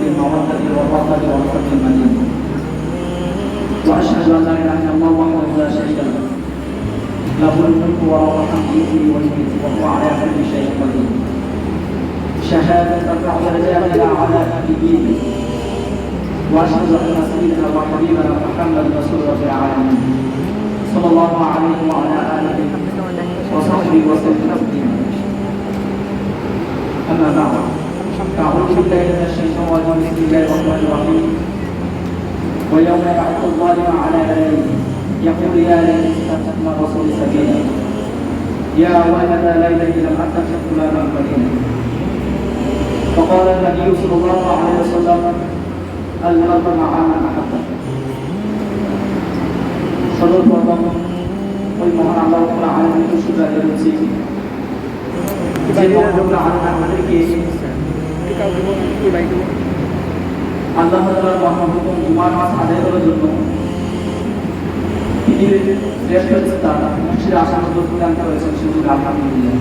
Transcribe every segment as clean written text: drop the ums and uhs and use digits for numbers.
بالمودة والرحمة والرحمة المنين وأشهد أن لا إله إلا الله وحده لا شريك له له الملك وله الحمد يحيي ويميت وهو على كل شيء قدير شهادة ترفع درجاتنا على النبيين وأشهد أن سيدنا وحبيبنا محمد رسول رب العالمين صلى الله عليه وعلى آله وصحبه وسلم تسليما أما بعد أعوذ بالله من الشيطان الرجيم بسم الله الرحمن الرحيم ويوم يبعث الظالم على يديه يقول يا ليتني اتخذت مع الرسول سبيلا يا ويلتى ليتني لم أتخذ فلانا خليلا وقال النبي صلى الله عليه وسلم المرء مع من أحبه সর্বপ্রথম ওই মহান আল্লাহ রাব্বুল আলামিনের শুকরিয়া জানাচ্ছি যে মহান আল্লাহ আমাদেরকে আল্লাহ তাআলার মহান হুকুম জুমার নামাজ আদায় করার জন্য পৃথিবীর শ্রেষ্ঠ স্থান মসজিদে আসার মতো প্রদান করেছেন শুধু আলহামদুলিল্লাহ।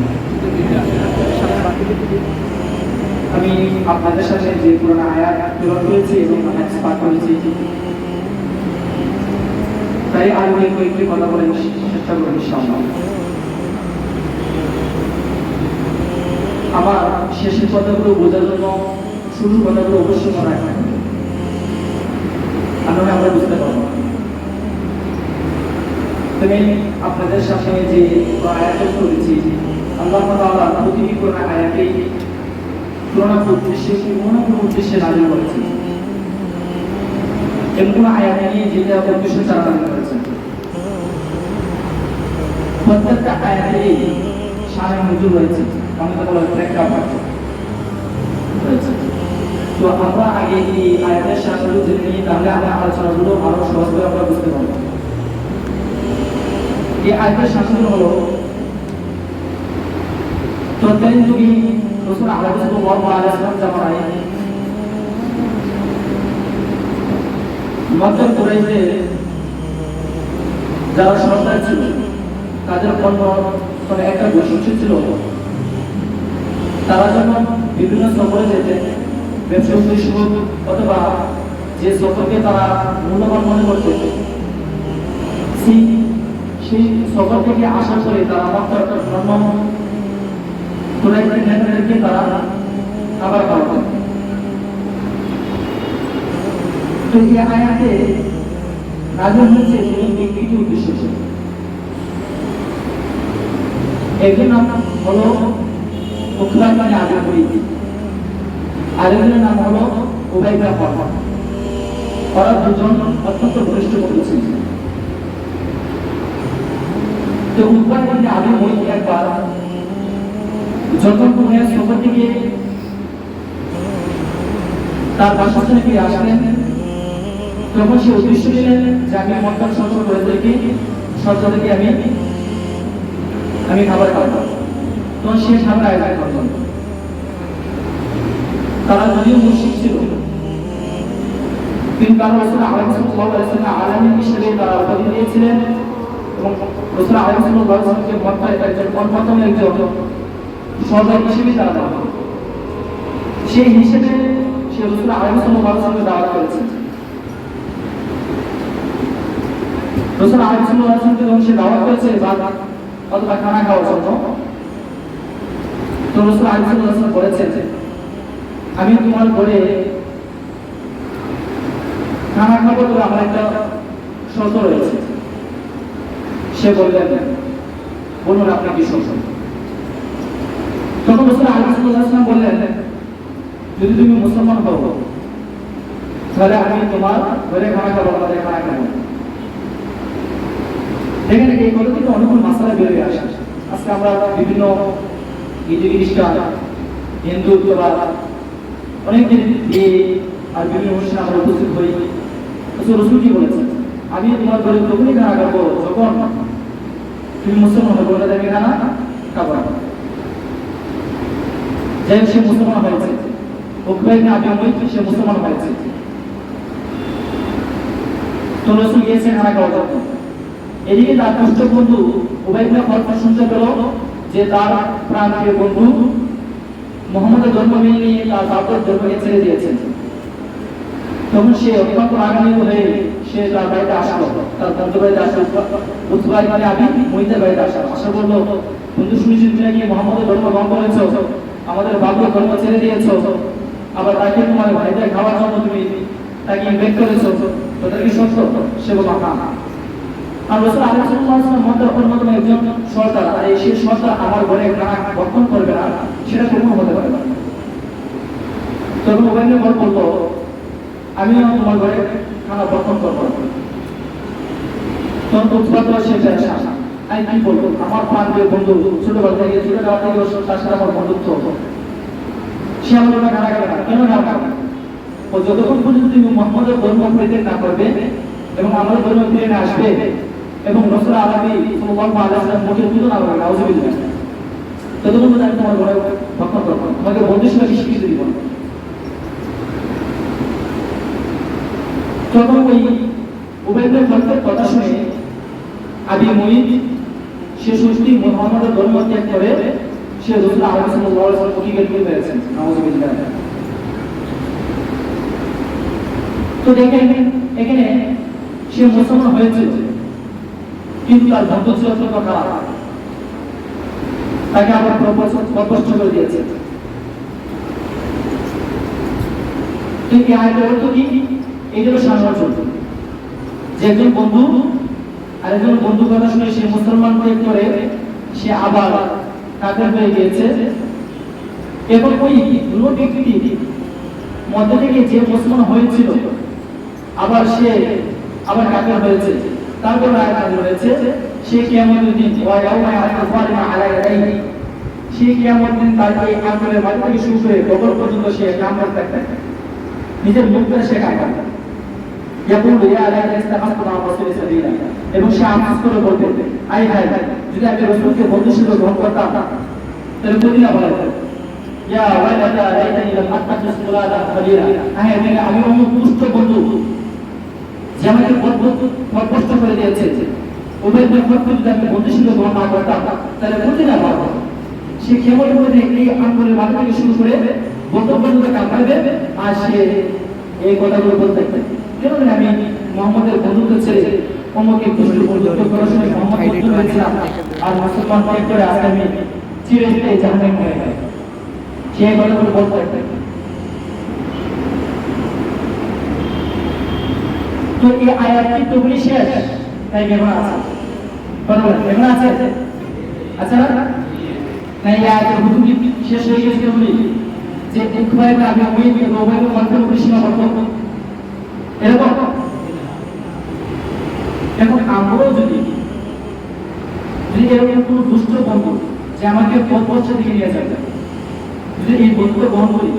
আমি আপনাদের সাথে যে পুরোনো আয়াত তেলাওয়াত করেছি এবং হাদিস পাঠ করেছি তাই আমি কয়েকটি কথা বলে চেষ্টা করব ইনশাআল্লাহ। আমার শেষের কথাগুলো বোঝার জন্য শুরুর কথাগুলো অবশ্যই মনে রাখবেন, আমরা বুঝতে পারবো। তবে আপনাদের সামনে যে আয়াত করেছি আল্লাহ তাআলা প্রতিটি কোরআন আয়াতেই কোনো উদ্দেশ্যে নাযিল করেছেন এবং কোন আয়াত নিয়ে যেটা উদ্দেশ্য চালানো করেছেন। প্রত্যেকটা আয়াতেই শানে নজুল রয়েছে, আমরা বলা প্রেক্ষাপট রয়েছে। তো আমরা আগে এই আয়াতের শানগুলো জেনে নিই, তাহলে আমরা আলোচনাগুলো আরো সহজভাবে আমরা বুঝতে পারবো। এই আয়াতের শানগুলো হলো তৎকালীন যুগে রাসূল সাল্লাল্লাহু আলাইহি ওয়াসাল্লাম জামানায় মক্কার কুরাইশদের যারা সর্দার ছিল তাদের কোনো একটা বৈশিষ্ট্য ছিল, তারা যখন বিভিন্ন সফরে যেতেন ব্যবসা উদ্দেশ্য অথবা যে সফরকে তারা মূল্যবান মনে করতেন, সেই সফর থেকে আসার পরে তারা মক্কার কুরাইশদের নেতাদেরকে তারা খাবার খাওয়াতেন। তো এই আয়াতে নাযিল হয়েছে ব্যক্তিগত উদ্দেশ্য ছিল। একজন নাম হলো উকবা ইবনে আবি মুঈত, আরেকজনের নাম হলো উবাই ইবনে খালদ। ওরা দুজন অত্যন্ত ঘনিষ্ঠ বন্ধু ছিলেন। তো উকবা ইবনে আবি মুঈত একবার যখন কোন সফর থেকে তার বাসস্থানে ফিরে আসলেন তখন সে উদ্দেশ্য নিলেন যে আমি মক্কার সফর করে থেকে সরকারকে আমি খাবার খাওয়াবো। তখন সে খাবার আয়োজন করলেন। তারা যদিও মুশরিক ছিল কিন্তু তারা রাসূল সাল্লাল্লাহু আলাইহি ওয়াসাল্লাম আলামী হিসেবে তারা উপাধি দিয়েছিলেন এবং রাসূল সাল্লাল্লাহু আলাইহি ওয়াসাল্লামকে মক্কায় একজন প্রথম একজন সরদার হিসেবে তারা দাওয়াত, সেই হিসেবে সে রাসূল সাল্লাল্লাহু আলাইহি ওয়াসাল্লামকে দাওয়াত করেছেন। রাসূল সাল্লাল্লাহু আলাইহি ওয়াসাল্লামকে যখন সে দাওয়াত করেছে অথবা খানা খাওয়ার জন্য, তো রাসূল সাল্লাল্লাহু আলাইহি ওয়াসাল্লাম বলেছেন আমি তোমার ঘরে খানা খাবো, তবে আমার একটা শর্ত রয়েছে। সে বললেন বলুন আপনি কি শর্ত? তখন রাসূল সাল্লাল্লাহু আলাইহি ওয়াসাল্লাম বললেন যদি তুমি মুসলমান হও তাহলে আমি তোমার ঘরে খানা খাবো, আমাদের খানা খাবো। দেখেন এই কথা থেকে অনেকগুলো মাসালা বেরিয়ে আসে। আজকে আমরা বিভিন্ন খ্রিস্টান হিন্দু বা অনেকদিন বিয়ে আর বিভিন্ন অনুষ্ঠানে আমরা উপস্থিত হই। রাসূল কি বলেছেন আমি তোমার ঘরে তখনই খানা খাবো যখন তুমি মুসলমান হবে, বলে আমি খানা খাবো। যাই সে মুসলমান হয়েছে, উকবা ইবনে আবি মুঈত সে মুসলমান হয়েছে। তো রাসূল গিয়েছে খানা খাওয়ার জন্য। এদিকে তার কষ্ট বন্ধু উবাই ইবনে খালদ শুনতে পেল যে তার প্রাণপ্রিয় বন্ধু মুহাম্মদের জন্মদিন নিয়ে তার দাওয়াত ধর্মকে ছেড়ে দিয়েছেন। তখন সে অত্যন্ত রাগান্বিত হয়ে সে তার বাড়িতে আসলো, তার বন্ধু বাড়িতে আসলো, উৎবাই মানে আবি মহিতার বাড়িতে আসলো। আশা বললো, বন্ধু শুনেছি তুমি নাকি মোহাম্মদের ধর্ম গ্রহণ করেছো, আমাদের বাবুর ধর্ম ছেড়ে দিয়েছো, আবার তাকে তোমার ভাইদের খাওয়ার জন্য তুমি তাকে ইনভাইট করেছো, তোদের কি সত্য? সে বলল না। আর রাসূল আলাইহিস সালাম মধ্যে অন্যতম একজন সর্দার, আর এই সেই সর্দার আমার ঘরে খানা ভক্ষণ করবে না, সেটা কখনো হতে পারে না। তখন উবাইয়ের বল বললো, আমিও তোমার ঘরে খানা ভক্ষণ করবো। তখন উৎপাদ সে আসা, আমি কি বলবো, আমার প্রাণপ্রিয় বন্ধু, ছোটবেলা থেকে তার সাথে আমার বন্ধুত্ব হতো, সে আমার ঘরে খানা খাবে না, কেন খাবে না? ও যতক্ষণ পর্যন্ত তুমি মুহাম্মদের ধর্ম পরিত্যাগ না করবে এবং আমাদের ধর্ম ফিরে না আসবে এবং রাসূল আরবি সাল্লাল্লাহু আলাইহি ওয়াসাল্লাম মুখে তুলে না বলবে নাউযুবিল্লাহ, ততক্ষণ পর্যন্ত আমি তোমার ঘরে ভক্ষণ করবো না, তোমাকে বন্ধু হিসেবে স্বীকৃতি দিব না। তখন ওই উবাইদের কথা শুনে আবি মুঈদ সে সত্যি মুহাম্মদের ধর্ম ত্যাগ করে সে রাসূল আরবি সাল্লাল্লাহু আলাইহি ওয়াসাল্লাম মুখে গিয়ে পেয়েছেন, নাউযুবিল্লাহ। তো দেখেন এখানে সে মুসলমান হয়েছিল, কিন্তু তার বন্ধু ছিল অত্যন্ত খারাপ, তাকে আবার প্রপোজ করে দিয়েছে। কিন্তু আরেকটা অর্থ কি, এইগুলো সামঞ্জস্য, যে একজন বন্ধু আরেকজন বন্ধু কথা শুনে সে মুসলমান ত্যাগ করে সে আবার কাফের হয়ে গিয়েছে, এবং ওই দুটো ব্যক্তি মধ্যে থেকে যে মুসলমান হয়েছিল আবার সে আবার কাফের হয়েছে, তারপর আয়াত রয়েছে সে কিয়ামতের দিন ওয়া ইয়াউমা ইয়াকুমু যালিমু আলা ইয়াদাইহি, সে কিয়ামতের দিন তার এই আমলের বাড়ি থেকে শুরু করে কবর পর্যন্ত সে কামড় থাকবে, নিজের মুখ দ্বারা সে কামড় ইয়াকুলু ইয়া লাইতা ইস্তাগফারতু মা রাসূলি সাবিলা, এবং সে আফসোস করে বলবে, আই হায় যদি আমি রাসূলকে বন্ধু হিসেবে গ্রহণ করতাম তাহলে মদিনা বলা হতো, ইয়া ওয়াইলাতা লাইতানি লাম আত্তাখিজ ফুলানা খলিলা, আমি অমুক দুষ্ট বন্ধু যে আমাকে পথভ্রষ্ট করে দিয়েছে, উবাইদের পথকে যদি আমি বন্ধু হিসেবে গ্রহণ না করতাম তাহলে মদিনা বলা হতো। সে কেবল বলে এই আঙ্গুলের মাথা থেকে শুরু করে বক্তব্য পর্যন্ত কাঁপাবে, আর সে এই কথাগুলো বলতে থাকবে, কেন আমি মোহাম্মদের বন্ধুত্ব ছেড়ে অমুকে বন্ধুত্ব করার সময় মোহাম্মদ বন্ধু হয়েছিলাম, আর মুসলমান ত্যাগ করে আজ আমি চিরস্থায়ী জাহান্নামে হয়ে গেলাম, সে এই কথাগুলো বলতে থাকবে। তো এই আয়াতটি তখনই শেষ, তাই কেমন আছে কেমন আছে? আচ্ছা না এই আয়াতের হুকুম শেষ হয়ে গেছে বলি যে উবাইদ আবি মুঈদ এবং উবাইদের মধ্যে সীমাবদ্ধ এরকম। এখন আমরাও যদি এরকম কোনো দুষ্ট বন্ধু যে আমাকে পথভ্রষ্ট দিকে নিয়ে যাবে, যদি এই বন্ধুকে গ্রহণ করি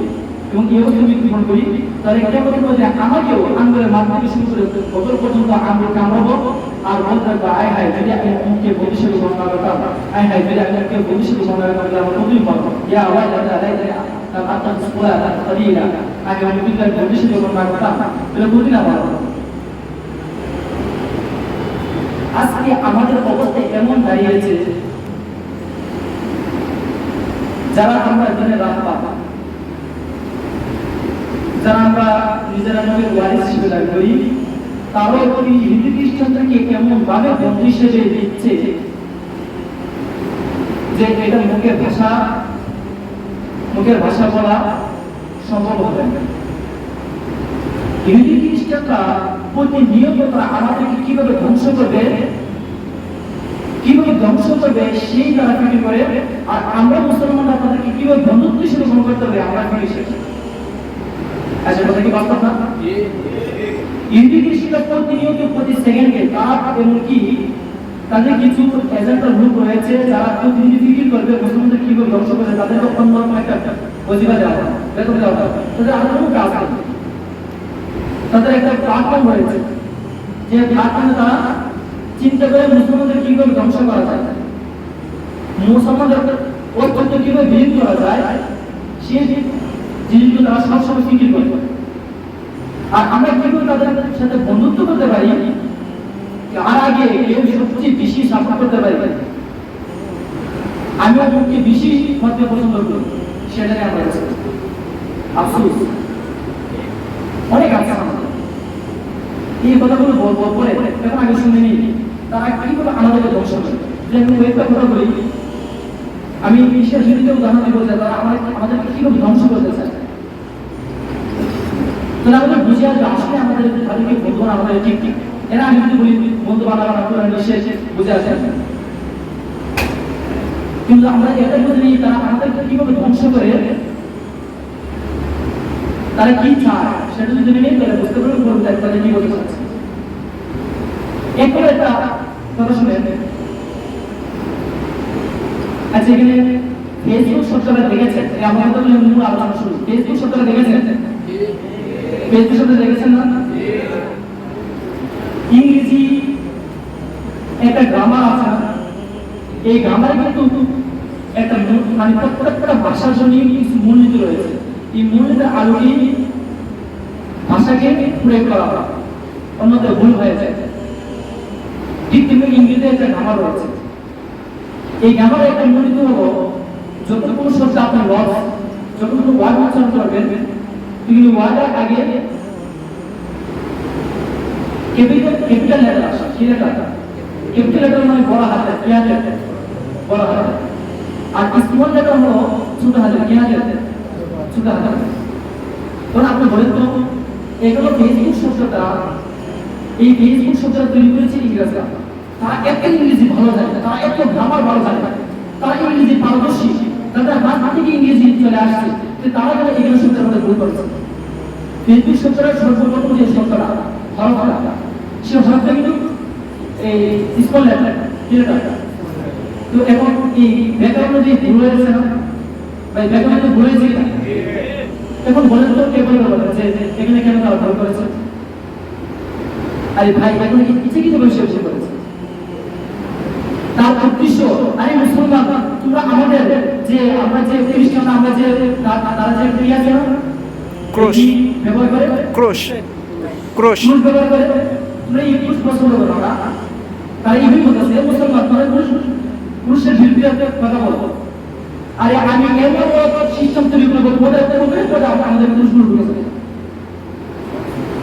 এবং এও যদি গ্রহণ করি, তাহলে এটা বলতে হবে যে আমাকেও আঙ্গুলের মাথা থেকে শুরু করে কবর পর্যন্ত আঙ্গুল কামড়াবো, আর বলতে থাকবো আয় হায় যদি আমি অমুককে বন্ধু হিসেবে গ্রহণ না করতাম, আয় হায় যদি আমি অমুককে বন্ধু হিসেবে গ্রহণ না করতাম আমার বন্ধুই পাবো, ইয়া ওয়াইলাতা লাইতানি লাম আত্তাখিজ ফুলানা খলিলা, আমি অমুককে বন্ধু হিসেবে গ্রহণ না করতাম তাহলে মদিনা বলা হতো। আজকে আমাদের অবস্থা এমন দাঁড়িয়েছে, যারা আমরা এখানে রাখবা, যারা আমরা নিজেরা নবীর ওয়ারিস হিসেবে দাবি করি, তারাও ওই ইহুদি খ্রিস্টানদেরকে কেমন ভাবে বন্ধু হিসেবে দিচ্ছে যে এটা মুখের ভাষা বলা সম্ভব হবে না। ইহুদি খ্রিস্টানরা প্রতিনিয়ত আমাদেরকে কিভাবে ধ্বংস করবে সেই তারা ফিকির করে, আর আমরা মুসলমানরা তাদেরকে কিভাবে বন্ধুত্ব হিসেবে গ্রহণ করতে হবে আমরা ফিকির শিখি। আচ্ছা কথা কি বাস্তব না? ইহুদি খ্রিস্টানরা প্রতিনিয়ত প্রতি সেকেন্ডে এমনকি তাদের কিছু এজেন্টার গ্রুপ রয়েছে যারা প্রতিদিন ফিকির করবে মুসলমানদের কিভাবে ধ্বংস করে, তাদেরকে অন্যরকম একটা ওজিফা দেওয়া হয়, বেতন দেওয়া হয়, তাদের আরো কোনো কাজ আছে, তাদের একটা প্ল্যাটফর্ম রয়েছে যে প্ল্যাটফর্মে তারা চিন্তা করে মুসলমানদের কিভাবে ধ্বংস করা যায়, মুসলমানদের অত্যন্ত কিভাবে বিলীন করা যায়, সেই জিনিসগুলো তারা সবসময় ফিকির করে। আর আমরা কিভাবে তাদের সাথে বন্ধুত্ব করতে পারি, আর আগে কেউ সবচেয়ে বেশি সাপোর্ট করতে পারি, আমিও মুখকে বেশি মধ্যে পছন্দ করি, সেটাই আমরা আফসোস অনেক আছে আমাদের। এই কথাগুলো বলে এখন আগে শুনে নিই তারা কিভাবে আমাদেরকে ধ্বংস করে। যে আমি একটা কথা বলি, আমি ঈশ্বর জড়িত উদাহরণ দিব যে তারা আমাদেরকে কিভাবে ধ্বংস করতে চায়। তাহলে আমাদের বুঝে আসবে আসলে আমাদের তাদেরকে বলবো না আমাদের ঠিক ঠিক। এরা আমি যদি বলি বন্ধু বানাবো নিঃশেষ বুঝে আসে, কিন্তু আমরা এটা বুঝে নিই তারা আমাদেরকে কিভাবে ধ্বংস করে, তারা কি চায় সেটা যদি নেই তাহলে বুঝতে পারবো তাদের কি বলতে চাচ্ছে। এরপরে একটা কথা শুনেন, আচ্ছা এখানে ফেসবুক শব্দটা দেখেছেন? আমাদের তো মূল আলোচনা শুরু। ফেসবুক শব্দটা দেখেছেন? ফেসবুক শব্দ দেখেছেন না? ইংরেজি একটা গ্রামার আছে, এই গ্রামারে কিন্তু একটা মানে প্রত্যেকটা ভাষার জন্য কিছু মূলনীতি রয়েছে। এই মূলনীতির আলোকে ভাষাকে প্রয়োগ করা হয়, অন্যথায় ভুল হয়ে যায়। ঠিক তেমনি ইংরেজিতে একটা গ্রামার রয়েছে। এই গ্রামারে একটা মূলনীতি হলো যখন কোনো শব্দ আপনার লস, যখন কোনো ওয়ার্ড উচ্চারণ করবেন কিন্তু ওয়ার্ডের আগে ক্যাপিটাল লেটার আসে। কি লেটার? ক্যাপিটাল লেটার মানে বড় হাতের, কি হাতের? বড় হাতের। আর স্মল লেটার হলো ছোট হাতের, কি হাতের? ছোট হাতের। তখন আপনি বলেন তো এগুলো ফেসবুক শব্দটা, এই ফেসবুক শব্দটা তৈরি করেছে ইংরেজরা। তারা এত ইংরেজি ভালো জানে, তারা এত গ্রামার ভালো জানে, তারা ইংরেজি পারদর্শী, তাদের হাত থেকে ইংরেজি চলে আসছে, তারা যেন এগুলো শব্দের মধ্যে ভুল করেছে। ফেসবুক শব্দটা সর্বপ্রথম যে শব্দটা হরফটা, সে হরফটা কিন্তু এই স্মল লেটার, কি লেটার? তো এখন এই ব্যাকরণে যে ভুল হয়েছে না ভাই, ব্যাকরণে ভুল হয়েছে না? এখন বলেন তো কে বলে যে এখানে কেন তারা ভুল করেছে? আরে ভাই এখন ইচ্ছে কিছু বসে বসে করেছে। তার উদ্দেশ্য, আরে মুসলমান তোমরা আমাদের যে আমরা যে খ্রিস্টান, আমরা যে তারা যে ক্রিয়া আছে ক্রস ব্যবহার করে, ক্রস ক্রস ব্যবহার করে, তোমরা এই ক্রস পছন্দ করো না। তারা এইভাবে বলতেছে মুসলমান তোমরা পুরুষের বিরুদ্ধে কথা বলো। আরে আমি এমন সিস্টেম তৈরি করবো আমাদের পুরুষগুলো ঢুকেছে,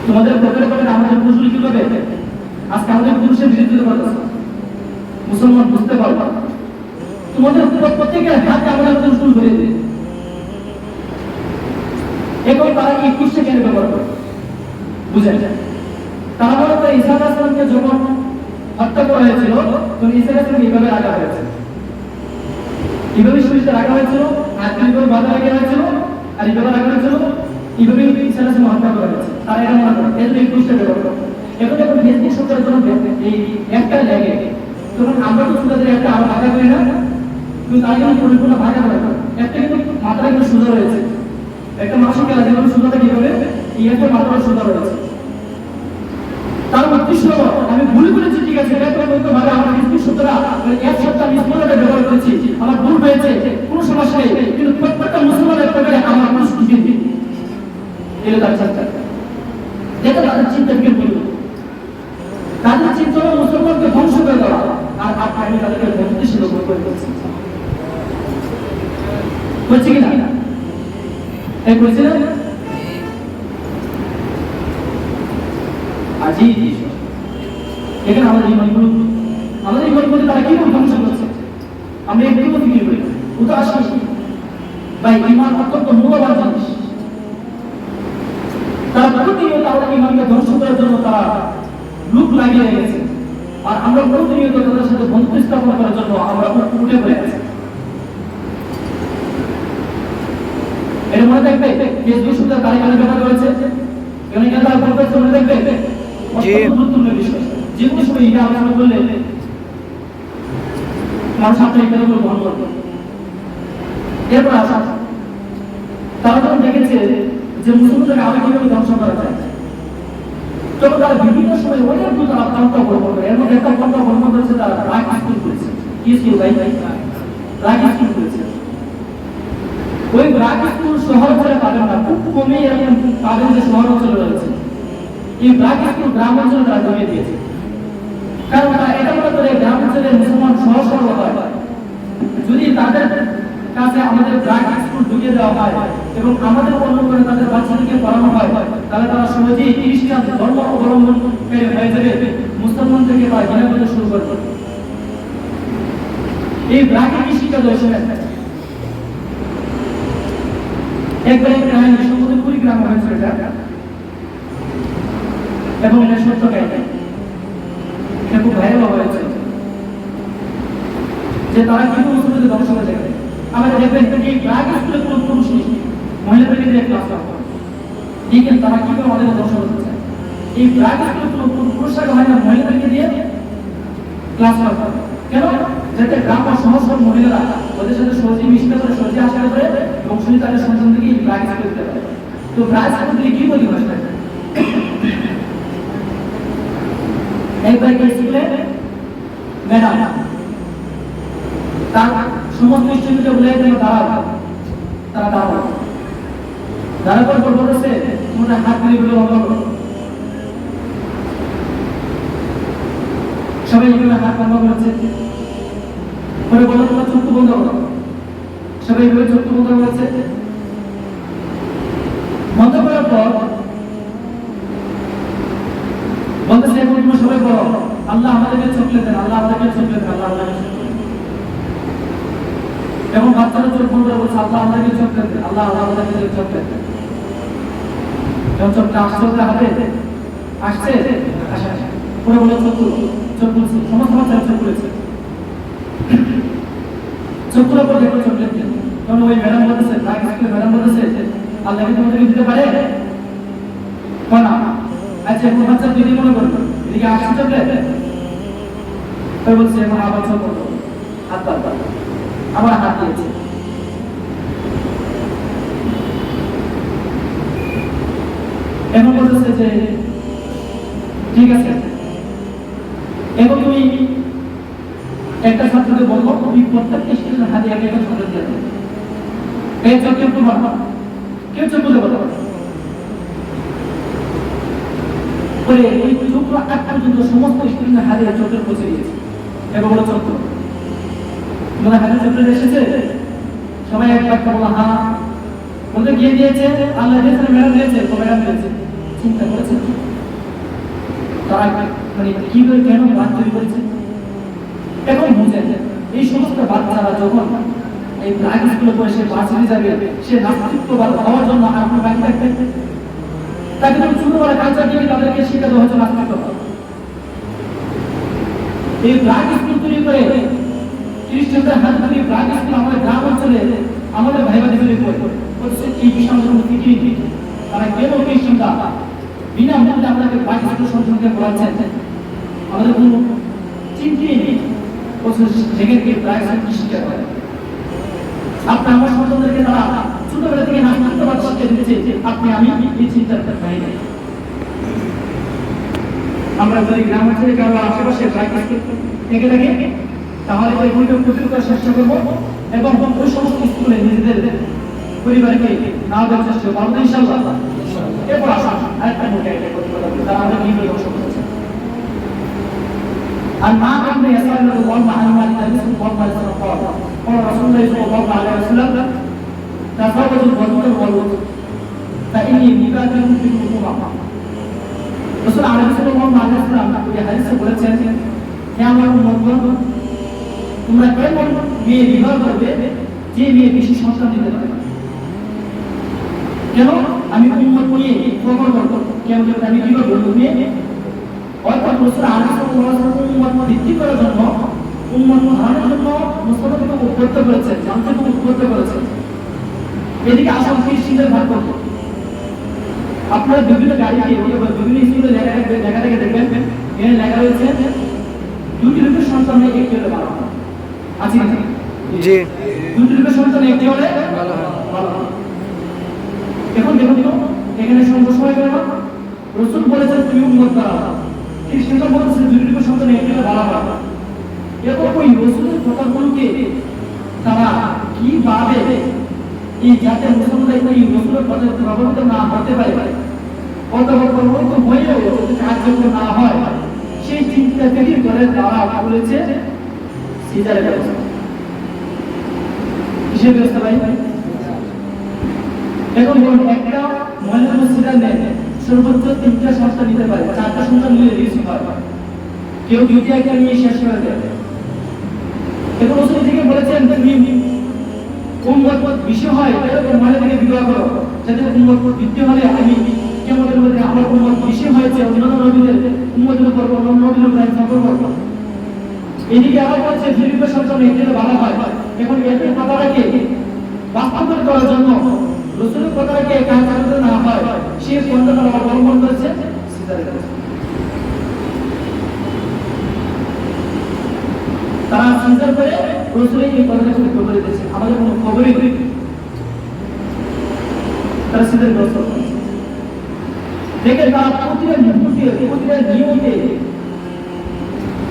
তোমাদের পকেটে পকেটে আমাদের পুরুষগুলো কি করবে? আজকে আমাদের পুরুষের বিরুদ্ধে করতেছে। মুসলমান বুঝতে পারবা তোমাদের প্রত্যেকের হাতে আমাদের পুরুষগুলো ধরে দেবে। এখন তারা এই পুরুষকে কেন ব্যবহার করে বুঝেন? তারা বলে তো ঈসা আলাইহিস সালামকে যখন হত্যা করা হয়েছিল তখন ঈসা আলাইহিস সালামকে এইভাবে রাখা হয়েছে, এইভাবে শরীরে রাখা হয়েছিল, হাতগুলো বাঁধা রাখা হয়েছিল, আর এইভাবে রাখা হয়েছিল, এইভাবে ঈসা আলাইহিস সালাম হত্যা করা হয়েছে। তারা এটা মনে করে এই এই পুরুষকে ব্যবহার করে। এখন যখন ফেসবুক শব্দের জন্য এই একটা লাগে, তখন আমরা তো তাদের একটা আরো ভাগা করি না, কিন্তু তারা কিন্তু পরিপূর্ণ ভাগা করে না। একটা কিন্তু মাত্রা কিন্তু সুন্দর হয়েছে, একটা মাসিক খেলা যেভাবে সুন্দরটা কি করে এই একটা মাত্রা সুন্দর হয়েছে। তার উদ্দেশ্য আমি ভুল করেছি, ঠিক আছে, এটা করে বলতে পারে আমার ফেসবুক শব্দটা এক সপ্তাহ আমি স্মলটা ব্যবহার করেছি, আমার ভুল হয়েছে, কোনো সমস্যা নেই, কিন্তু প্রত্যেকটা মুসলমানের পকেটে আমার পুরুষ ঢুকে দিন। এটা তার চিন্তা, এটা তাদের চিন্তা থেকে বলবো। তাদের চিন্তা হলো মুসলমানকে ধ্বংস করে দেওয়া, আর আমি তাদেরকে ধ্বংসশীল করে দিচ্ছি। হচ্ছে কি না? এই বলছি না আজি এখানে আমাদের ইমানগুলো তারা কি ধ্বংস করছে, আমরা একটু কি করি কোথাও আসি ভাই। ইমান অত্যন্ত মূল্যবান জিনিস, তারা প্রতিনিয়ত আমাদের ইমানকে ধ্বংস করার জন্য তারা লুক লাগিয়ে গেছে, আর আমরা প্রতিনিয়ত তাদের সাথে বন্ধুত্ব স্থাপন করার জন্য আমরা উঠে পড়ে গেছি। এটা মনে থাকবে ফেসবুক শুধু তারা কেন ব্যবহার করেছে, কেন কেন তারা বলতেছে মনে থাকবে গুরুত্বপূর্ণ বিষয়। যে কোনো সময় এটা আলোচনা করলে মানুষ আপনার এখানে গ্রহণ করবে। এরপর আসা তারা যখন দেখেছে যে মুসলমানদের আরো কিভাবে ধ্বংস করা যায়, তখন তারা বিভিন্ন সময় অনেক তারা পন্থা গ্রহণ করে। এর মধ্যে একটা পন্থা গ্রহণ করেছে, তারা রাগ স্কুল করেছে। কি স্কুল ভাই? রাগ স্কুল করেছে। ওই রাগ স্কুল শহর অঞ্চলে পাবেন না, খুব কমই এরকম পাবেন যে শহর অঞ্চলে রয়েছে। এই রাগ স্কুল গ্রাম অঞ্চলে তারা জমিয়ে দিয়েছে, কারণ তারা এটা মনে করে গ্রাম অঞ্চলের মুসলমান সহজ সরল হয়, যদি তাদের কাছে কাছে আমাদের ব্রাইট স্কুল ঢুকিয়ে দেওয়া হয় এবং আমাদের অন্য করে তাদের বাচ্চাদেরকে পড়ানো হয়, তাহলে তারা সহজেই খ্রিস্টান ধর্ম অবলম্বনকারী হয়ে যাবে, মুসলমান থেকে তারা ঘৃণা করতে শুরু করবে। এই ব্রাইট কি শিক্ষা দর্শন একবার একটা কাহিনী সম্পূর্ণ কুড়িগ্রাম হয়েছিল এটা, এবং এটা সত্য কাহিনী, এটা খুব ভাইরাল হয়েছে যে তারা কিন্তু মুসলমানদের ধ্বংস করে দেবে। আমাদের দেখবেন এই ব্রাইট স্কুলে কোনো পুরুষ নেই, মহিলাদেরকে দিয়ে ক্লাস করা হয়, দেখেন তারা কিভাবে আমাদের ধ্বংস করতে চায়। এই ব্রাইট স্কুলে কোনো পুরুষরা হয় না, মহিলাদেরকে দিয়ে ক্লাস করা হয়। কেন? যাতে গ্রাম বা সহজ মহিলারা ওদের সাথে সহজে মিশতে পারে, সহজে আসতে পারে এবং শুনে তাদের সন্তানদেরকে এই ব্রাইট স্কুলে দিতে পারে। তো ব্রাইট স্কুলে কি বলি ভাষা একবার স্কুলে ম্যাডাম তার সমস্ত স্টুডেন্টকে বলে দিল দাঁড়াও, তারা দাঁড়াবার পর বলেছে তোমরা হাত দিয়ে বলে বলো, সবাই এগুলো হাত লম্বা করেছে, পরে বলো তোমরা চক্ষু বন্ধ করো, সবাই এগুলো চক্ষু বন্ধ করেছে। বন্ধ করার পর বলতেছে এখন তোমরা সবাই বলো আল্লাহ আমাদেরকে চোখলে দেন, আল্লাহ আমাদেরকে চোখলে দেন, আল্লাহ আমাদেরকে চোখলে দেন। এবং বাচ্চারা চোখ বন্ধ করে বলছে আল্লাহ আমাদেরকে চোখলে দেন, আল্লাহ আমাদেরকে চোখলে দেন। যখন চোখটা আসছে ওদের হাতে আসছে পরে বলে চোখ খুলছে, সমস্ত বাচ্চারা চোখ খুলেছে। চোখ খোলার পর দেখো চোখ লেগে, তখন ওই ম্যাডাম বলতেছে ম্যাডাম বলতেছে আল্লাহ কি তোমাদেরকে দিতে পারে না? আচ্ছা এখন বাচ্চা যদি মনে করবে এদিকে আসছে চোখে, বলছে এখন আবার চোখ বন্ধ, হাত বাদ আবার হাত দিয়েছে। এখন বলতেছে যে ঠিক আছে, এখন তুমি একটা ছাত্রকে বলবো তুমি প্রত্যেকটা স্টুডেন্টের হাতে একটা ছাত্র দিয়ে দেবে, এই চোখ কেউ বলবো কেউ চোখ বলে বলতে পারবে। ওই চোখটা এক পর্যন্ত সমস্ত স্টুডেন্টের হাতে চোখের পৌঁছে দিয়েছে এবং বলো চোখ তোমাদের হাতে চোখের এসেছে, সবাই একবার বললো হ্যাঁ, বলতে গিয়ে দিয়েছে আল্লাহ দিয়েছে ম্যাডাম দিয়েছে, তো ম্যাডাম দিয়েছে। চিন্তা করেছে তারা মানে কি করে কেন বাদ তৈরি করেছে, এখন বুঝে এই সমস্ত বাচ্চারা যখন এই ব্ল্যাক স্কুলে পড়ে সে বাঁচিয়ে যাবে, সে নাস্তিত্ববাদ হওয়ার জন্য আপনার বাকি থাকবে, তাকে তুমি ছোটবেলা কালচার দিয়ে তাদেরকে শিক্ষা দেওয়া হচ্ছে নাস্তিত্ববাদ। এই ব্ল্যাক স্কুল তৈরি করে খ্রিস্টানদের হাত ধরে ব্ল্যাক স্কুল আমাদের গ্রাম অঞ্চলে আমাদের ভাইবাদের তৈরি করে হচ্ছে এই বিষয় ফিকিরি তারা কেন খ্রিস্টানরা বিনা মূল্যে আপনাকে ব্ল্যাক স্কুল সংশোধনকে বলাচ্ছেন, আমাদের কোনো চিন্তাই নেই সেখানে গিয়ে ব্ল্যাক স্কুল শিক্ষা করে। আপনি আমার সন্তানদেরকে তারা ছোটবেলা থেকে নাস্তিত্ববাদ শিক্ষা দিয়েছে, আপনি আমি এই চিন্তাটা পাই নাই। আমরা যদি গ্রাম অঞ্চলে কারো আশেপাশে ব্ল্যাক স্কুল থেকে থাকে তাহলে ওই বইটা প্রতিরোধ করার চেষ্টা করবো এবং ওই সমস্ত স্কুলে নিজেদের পরিবারকে না দেওয়ার চেষ্টা করবো ইনশাআল্লাহ। এরপর আসুন আরেকটা মোটা তারা আমাদের কি করে ধ্বংস করেছে। আর মা কামনে ইয়াসাল্লাহু আলাইহি ওয়া সাল্লাম قال رسول الله صلى الله عليه وسلم تزوجوا الودود فإني مبادر بكم الأمم। রাসূল সাল্লাল্লাহু আলাইহি ওয়াসাল্লাম এই হাদিসে বলেছেন হে আমার উম্মতগণ তোমরা কেমন মেয়ে বিবাহ করবে যে মেয়ে বেশি সন্তান দিতে পারে। কেন? আমি উম্মত নিয়ে প্রমাণ করব কেমন আমি বিবাহ করব মেয়ে অর্থাৎ রাসূল সাল্লাল্লাহু আলাইহি ওয়াসাল্লাম উম্মত বৃদ্ধি করার জন্য উম্মত ধারণের জন্য মুসলমানদেরকে উদ্বুদ্ধ করেছেন, জানতে উদ্বুদ্ধ করেছেন। এদিকে আসল খ্রিস্টানদের ভাগ করব। আপনারা বিভিন্ন গাড়িতে বিভিন্ন স্কুলে লেখা থেকে দেখবেন এখানে লেখা রয়েছে দুটি সন্তান একটি হলে ভালো হয়। আছে জি, দুটি সন্তান একটি হলে ভালো হয়। এখন দেখুন এখানে সমস্যা হয়ে গেল, রাসূল বলেছেন তুমি উম্মত দ্বারা, খ্রিস্টানরা বলেছে দুটি সন্তান একটি হলে ভালো হয়। এরপর ওই রাসূলের কথাগুলোকে তারা কিভাবে এই জাতীয় মুসলমানরা এই রাসূলের কথা প্রভাবিত না হতে পারে অথবা প্রভাবিত হয়েও কার্যকর না হয় সেই চিন্তা থেকে করে তারা বলেছে সিজারের ব্যবস্থা। কিসের ব্যবস্থা ভাই? এখন বলুন, একটা মহিলা মসজিদের নেয় সর্বোচ্চ 3টা সংস্থা নিতে পারে, 4টা সংস্থা নিলে রিস্ক হয়, কেউ 2টা একটা নিয়ে শেষ করে দেয়। এখন রাসূল থেকে বলেছেন তুমি উম্মত বেশি হয় এরকম মহিলা থেকে বিবাহ করো, যাতে উম্মত বৃদ্ধি হলে আমি কিয়ামতের মধ্যে আমার উম্মত বেশি হয়েছে অন্যান্য নবীদের উম্মতের উপর অন্যান্য নবীদের উপর আমি সফর করব। এদিকে আবার বলছে ফিলিপের সন্তান এর ভালো হয়। এখন এদের কথাটাকে বাস্তবায়ন করার জন্য রাসূলের কথাটাকে কার্যকর না হয় সে পন্থাটা অবলম্বন করেছে সিজারে করেছে। তারা সিজার করে রাসূলের এই কথাটা সত্য করে দিয়েছে, আমাদের কোনো খবরই নেই। তারা সিজার করেছে। দেখেন তারা প্রতিটা মুহূর্তে প্রতিটা নিয়মে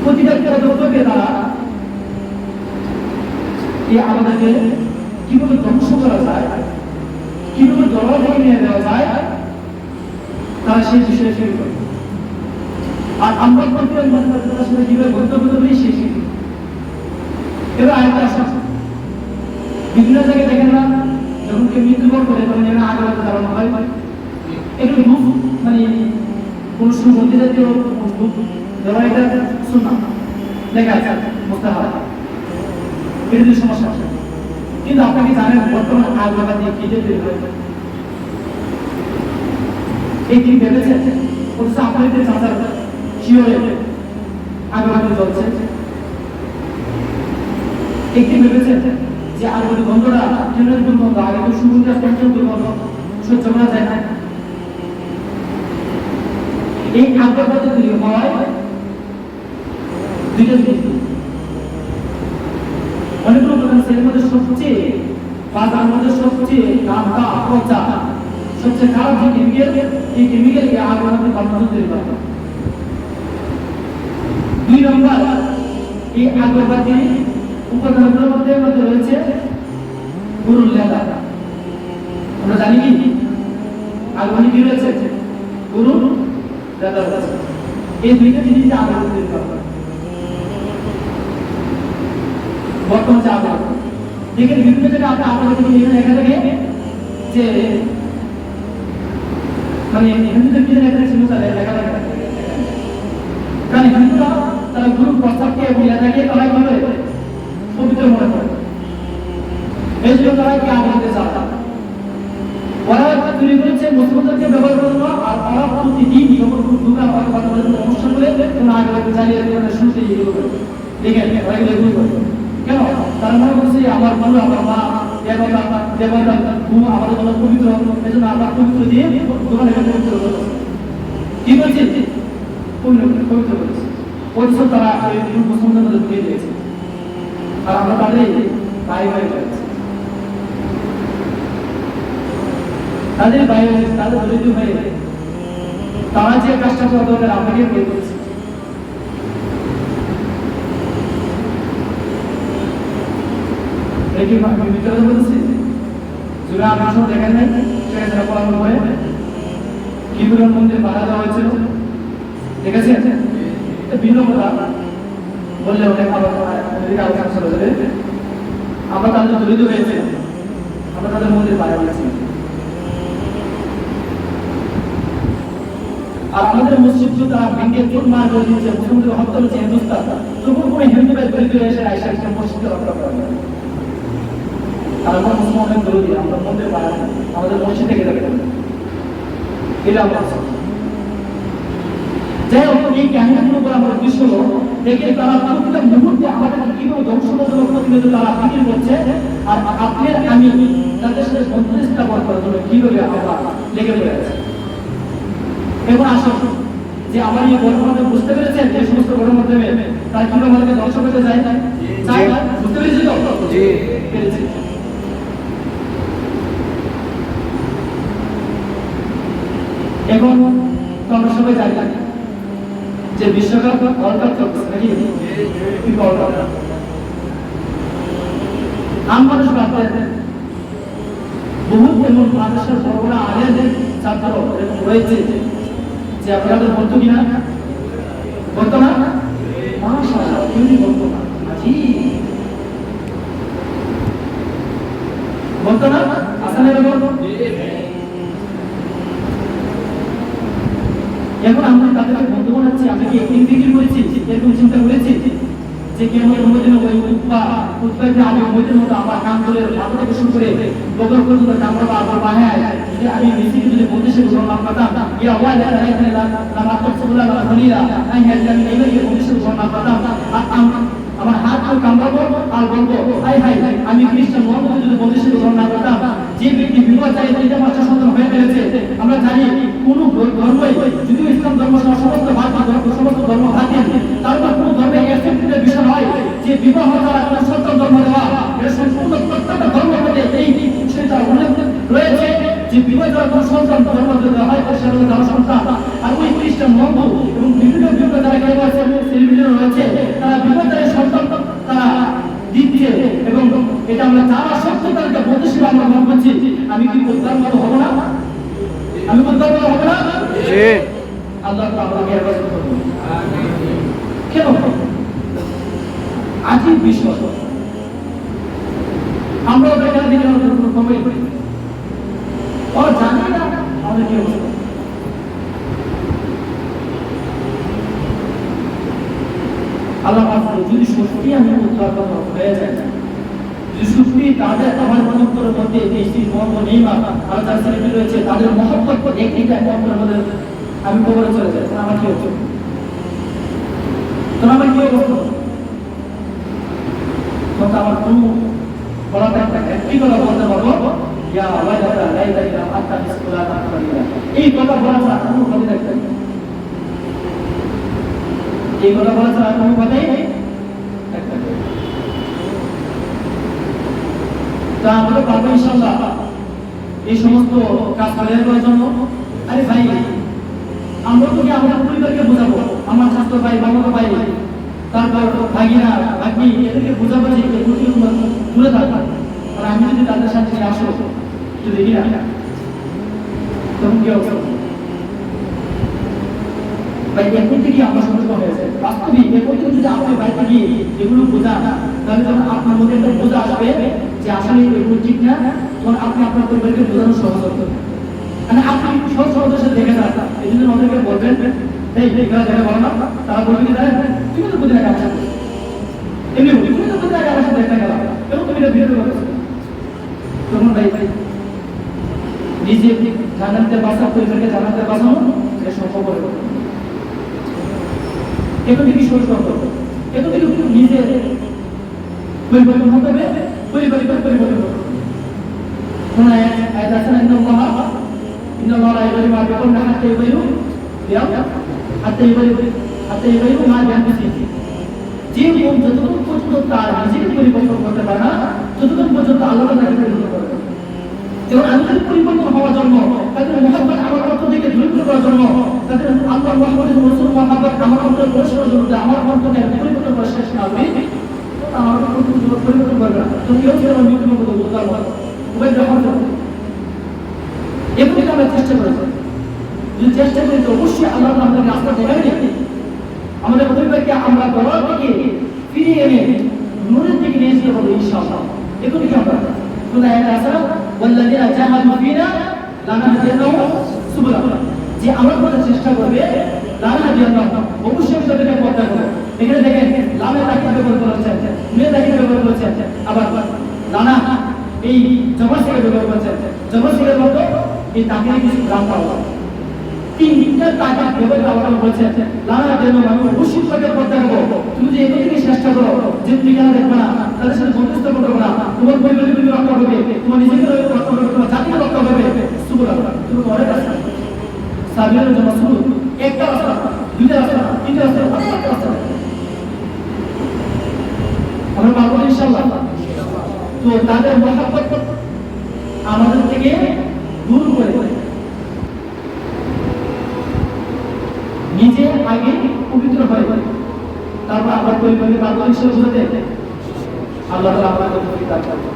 প্রতিটা পদক্ষেপে তারা এই আমাদেরকে কিভাবে ধ্বংস করা যায়, কিভাবে জড়া থেকে নিয়ে দেওয়া যায়, তারা সেই বিষয়ে শুরু করে। আর আমরা প্রতিটা মানুষের সাথে কিভাবে গন্তব্য করি সেই শিখি। এবার আরেকটা আসা বিভিন্ন জায়গায় দেখেন না, যখন কেউ মৃত্যুবরণ করে তখন এরা আগে আগে দাঁড়ানো হয়, একটু মানে কোন সুগন্ধি জাতীয় দেওয়া, এটা সুন্নাহ লেখা আছে মুস্তাহাব, এটা যে সমস্যা আছে। কিন্তু আপনাকে জানেন বর্তমান আগ্রহতা দিয়ে কি তৈরি হয়েছে, এই কি ভেবেছেন অথচ আপনাদের চাচার শিওরে আগ্রহতা চলছে। একটি ভেবেছেন যে আগ্রহী বন্ধরা কেন্দ্রের দুর্গন্ধ আগে তো সুগন্ধি পঞ্চম দুর্গন্ধ সহ্য করা যায় না। এই আগ্রহতা তৈরি হয় দুইটা জিনিস, অনেকগুলো প্রধান সেলের মধ্যে সবচেয়ে বাজার মধ্যে সবচেয়ে নামটা পচা সবচেয়ে খারাপ যে কেমিক্যাল, এই কেমিক্যালকে আগ্রহতে বান্ধব তৈরি করে। 2 নম্বর, এই আগ্রহতে উপাদানগুলোর মধ্যে রয়েছে গরুর লেদা। আমরা জানি কি আগ্রহী কি রয়েছে? গরুর লেদা রয়েছে। এই দুইটা জিনিস আগ্রহ তৈরি করে বর্তমান যে আগ্রহ। দেখেন বিভিন্ন জায়গায় আপনার আগ্রহ থেকে এখানে থেকে যে মানে হিন্দুদের কি একটা ছিল তাদের লেখা লেখা, কারণ হিন্দুরা তারা গুরুর প্রস্তাবকে এবং লেখাকে তারা কি করে পবিত্র মনে করে, এই জন্য তারা কি আগ্রহতে চায়। ওরা তৈরি করেছে মুসলমানদেরকে ব্যবহার করার জন্য, আর ওরা প্রতিদিন যখন দুর্গা কথা বলে অনুষ্ঠান করে কোন আগ্রহকে চালিয়ে শুনতে এগুলো করে। দেখেন ওরা এগুলো করে কেন? তারা মনে করছে আমার গুরু, আমার মা, দেবতা দেবতা গুরু আমাদের জন্য পবিত্র, এই জন্য আমরা পবিত্র দিয়ে দোকানে পবিত্র কি বলছে পবিত্র করেছে। অথচ তারা মুসলমানদের মধ্যে ঢুকিয়ে দিয়েছে, আর আমরা তাদের বাইরে বাইরে করেছি, তাদের বাইরে তাদের দরিদ্র হয়ে তারা যে কাজটা করা দরকার আমাকে বের করেছে। দেখেন নাই কি মন্দির বাধা দেওয়া হয়েছিল, ঠিক আছে? ভিন্ন কথা বললে অনেক আলোচনা চলে যাবে। আমরা তাদের দরিদ্র হয়েছে, আমরা তাদের মন্দির বাধা দিয়েছি। আর আমাদের মসজিদ তারা ভেঙে চুরমার করে দিয়েছে, মুসলমানদের হত্যা করেছে হিন্দুস্তান, তবুও কোনো হিন্দু ভাই দরিদ্র এসে আইসা একটা মসজিদকে হত্যা করা হয়। আর আমরা মুসলমানদের দরিদ্র, আমরা মন্দির বানাই, আমাদের মসজিদ থেকে দেখে এটা আমরা যাই হোক। এই কাহিনীগুলো উপর আমার উদ্দেশ্য হলো দেখে তারা প্রতিটা মুহূর্তে আমাদের কিভাবে ধ্বংসমূলক প্রতিনিধি তারা ফিকির করছে, আর আপনি আমি তাদের সাথে বন্ধুত্ব স্থাপন করার জন্য কিভাবে আমরা লেগে পড়ে আছে। এখন আসুন যে আমার এই গণমাধ্যমে বুঝতে পেরেছেন যে সমস্ত গণমাধ্যমে তারা কিভাবে আমাদেরকে ধ্বংস করতে চায়, বুঝতে পেরেছি তো? পেরেছি। এখন তো আমরা সবাই জানি যে বিশ্বকাপ ওয়ার্ল্ড কাপ চলছে নাকি? আম মানুষ ভাবতে বহু এমন মানুষের বড়রা আলেন ছাত্র এরকম রয়েছে যে আপনাদের বলতো কিনা, বলতো না? মাশাআল্লাহ, কেউই বলতো না। যে কিয়ামতের ময়দানে ওই উৎপাদনে আমি ময়দানের মতো আমার কাম করে মাথা থেকে শুরু করে বগল পর্যন্ত কামড়া আবার বাহায় যদি আমি মিছিল যদি বলতে শুরু করলাম কথা ইয়া ওয়া লা ইলাহা ইল্লাল্লাহ লা তাসুল্লাহ লা খলিলা আই হাজা আমি এইভাবে বলতে শুরু করলাম কথা আমার হাত আর কামড়াবো আর বলবো হাই হাই আমি খ্রিস্টান মোহাম্মদ যদি বলতে শুরু করলাম কথা যে ব্যক্তি বিবাচারী তিনটা বাচ্চা সন্তান হয়ে ফেলেছে আমরা জানি কোন ধর্মই যদি ইসলাম ধর্ম সমস্ত সমস্ত ধর্ম হাতিয়ে তারপর কোন ধর্মে অ্যাকসেপ্টেড বিষয় হয় যে বিবাহ দ্বারা কোন সন্তান জন্ম দেওয়া এটা সম্পূর্ণ প্রত্যেকটা ধর্মের মধ্যে এই বিষয়টা উল্লেখ রয়েছে যে বিবাহ দ্বারা কোন সন্তান জন্ম দেওয়া হয় সেটা হলো তার সন্তান আর ওই খ্রিস্টান মোহাম্মদ এবং বিভিন্ন বিভিন্ন যারা সেলিব্রিটি রয়েছে তারা বিবাহ দ্বারা সন্তান তারা দিচ্ছে এবং এটা আমরা যারা সত্য তাদেরকে বলতে শুরু আমরা মনে করছি আমি কি বলতার মতো হবো না আমি বলতার মতো হবো না জি আল্লাহ তাআলাকে হেফাজত করুন কেন আজীব বিষয় আমরা এখানে দিকে কোনো কমে ওরা জানি না আমাদের কি অবস্থা আল্লাহ যদি সত্যি আমি উদ্ধার কথা হয়ে যায় যদি সত্যি তাদের আমার মন্তরের মধ্যে দেশটি মোহাম্মদ নেইমার আর তার ছেলেটি রয়েছে তাদের মহব্বত একটিটা মন্তরের মধ্যে আমি কবরে চলে যাই আমার কি হচ্ছে তখন আমার কি অবস্থা তখন আমার কোন বলাটা একটি কথা বলতে পারবো ইয়া ওয়াইলাতা লা ইলাহা ইল্লা আনতা বিসমিল্লাহ এই কথা বলা ছাড়া কোনো কথা দেখতে এই কথা বলা ছাড়া কোনো কথাই নেই তা আমরা পারবো ইনশাআল্লাহ এই সমস্ত কাজ করার জন্য আরে ভাই আমরা তো কি আমাদের পরিবারকে বোঝাবো আমার ছাত্র ভাই বাবা ভাই তারপর ভাগিনা ভাগনি এদেরকে বোঝাবো যে এগুলো দূরে থাকবে আর আমি যদি তাদের সাথে আসো যদি দেখি না তখন কি অবস্থা ভাই এখন থেকে আমরা সচেতন হয়েছে বাস্তবিক এখন থেকে যদি আপনি বাড়িতে গিয়ে এগুলো বোঝা তাহলে যখন আপনার মধ্যে একটা বোঝা আসবে যে আসলে এগুলো ঠিক না তখন আপনি আপনার পরিবারকে বোঝানো সহজ হবে মানে আপনি সব সহজের সাথে দেখে যান এই জন্য আমাদেরকে বলবেন এই এখানে দেখে বলো না তারা বলবেন কি জানেন তুমি তো বুঝে আমার সাথে এমনি তুমি তো বুঝে আমার সাথে দেখা গেল এবং তুমি এটা বিরোধী করছো তখন ভাই ভাই নিজে জানাতে বাঁচা পরিবারকে জানাতে বাঁচানো এটা সম্ভব হবে এখন থেকে শুরু করতে হবে এখন থেকে নিজে পরিবর্তন হতে হবে পরিবর্তন করতে শোনা আয়াত আছে না ইন্নাল্লাহ লা ইউগাইরু মা বিকওমিন হাত্তা ইউগাইরু মা বিআনফুসিহিম যে কোন যতক্ষণ পর্যন্ত তার নিজেকে পরিবর্তন করতে পারে না ততক্ষণ পর্যন্ত আল্লাহ তাকে পরিবর্তন করে এবং আল্লাহর পরিবর্তন হওয়ার জন্য তাদের মহব্বত আমার অন্তর থেকে দূরীভূত করার জন্য তাদের আল্লাহ মুহাম্মদ রাসূল মহব্বত আমার অন্তরে প্রবেশ করার জন্য আমার অন্তরকে পরিবর্তন করা শেষ না হবে আমার অন্তর পরিবর্তন করবে না তো কেউ কেউ আমি মৃত্যুর মতো বলতে পারবো উভয় ব্যবহার করবো এগুলি আমরা চেষ্টা করেছি যদি চেষ্টা করি তো অবশ্যই আল্লাহ আমাদের রাস্তা দেখাবে আমাদের পরিবারকে আমরা দলাল থেকে ফিরিয়ে এনে নূরের দিকে নিয়ে যেতে হবে ইনশাআল্লাহ এগুলি কি আমরা শুনে আছে ওয়াল্লাযিনা জাহাদু ফিনা লানাহদিয়াহুম সুবুলানা যে আমার কথা চেষ্টা করবে লানাহদিয়াহুম অবশ্যই তাদেরকে পথ দেখাবো এখানে দেখেন লামে তাকে ব্যবহার করেছেন নুনে তাকে ব্যবহার করেছেন আবার লানা এই জবাসকে ব্যবহার করেছেন জবাসকের মতো এই তাকে কিছু গ্রাম পাওয়া তিনটা টাকা ব্যবহার করেছেন লানাহদিয়াহুম আমি অবশ্যই তাকে পথ দেখাবো তুমি যে এদিকে চেষ্টা করো যে তুমি কেন দেখবে না তাদের সাথে বন্ধুত্ব করবে না তোমার পরিবারের তুমি রক্ষা করবে তোমার নিজেকে রক্ষা করবে তোমার জাতিকে রক্ষা করবে সুবহানাল্লাহ তুমি অনেক রাস্তা সাবিরের জন্য শুধু একটা রাস্তা দুইটা রাস্তা তিনটা রাস্তা পাঁচটা রাস্তা আমরা পারবো ইনশাআল্লাহ তো তাদের মহব্বত আমাদের থেকে দূর করে নিজে আগে পবিত্র হয় তারপর আমরা পরিবারের পারবো ইনশাআল্লাহ আল্লাহ তাআলা আমাদের তৌফিক দান করুন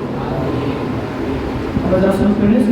আমরা যারা শুরু করেছি